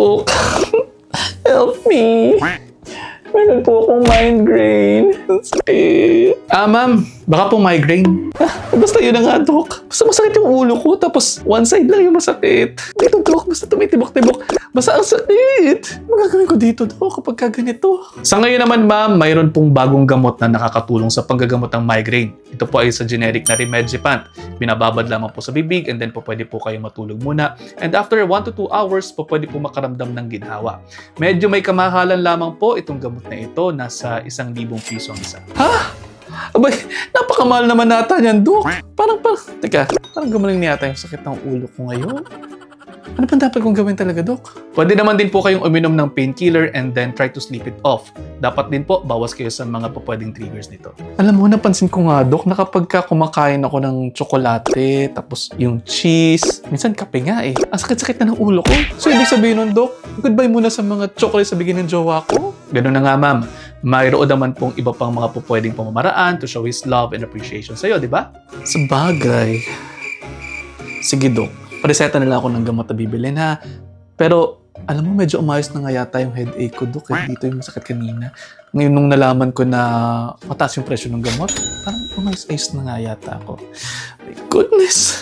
Dok. Help me. Meron po akong migraine. Ang sakit. Ma'am, baka po migraine. Basta yun na nga, Dok. Basta masakit yung ulo ko, tapos one side lang yung masakit. Dito, Dok, basta tumitibok-tibok. Basta ang sakit. Magagawin ko dito, Dok, kapag ganito. Sa ngayon naman, ma'am, mayroon pong bagong gamot na nakakatulong sa panggagamot ng migraine. Ito po ay sa generic na Rimegepant. Binababad lamang po sa bibig and then po pwede po kayo matulog muna. And after 1 to 2 hours, po pwede po makaramdam ng ginhawa. Medyo may kamahalan lamang po itong gamot na ito. Nasa 1,000 piso ang isa. Ha? Abay, napakamahal naman nata niyan, Dok. Teka, parang gumaling na yata yung sakit ng ulo ko ngayon. Ano pa dapat kong gawin talaga, Dok? Pwede naman din po kayong uminom ng painkiller and then try to sleep it off. Dapat din po, bawas kayo sa mga pwedeng triggers nito. Alam mo, napansin ko nga, Dok, na kapag kumakain ako ng tsokolate, tapos yung cheese, minsan kape nga eh. Ang sakit-sakit na ng ulo ko. So, ibig sabihin nun, Dok, goodbye muna sa mga chocolate sa bigyan ng jowa ko. Ganun na nga, ma'am. Mayroon naman pong iba pang mga pwedeng pamamaraan to show his love and appreciation sa'yo, di ba? Sa bagay. Sige, Dok. Pareseta nila ako ng gamot na bibilin, ha? Pero, alam mo, medyo umayos na nga yata yung headache ko, Dok. Dito yung sakit kanina. Ngayon, nung nalaman ko na mataas yung presyo ng gamot, parang umayos-ayos na nga yata ako. My goodness!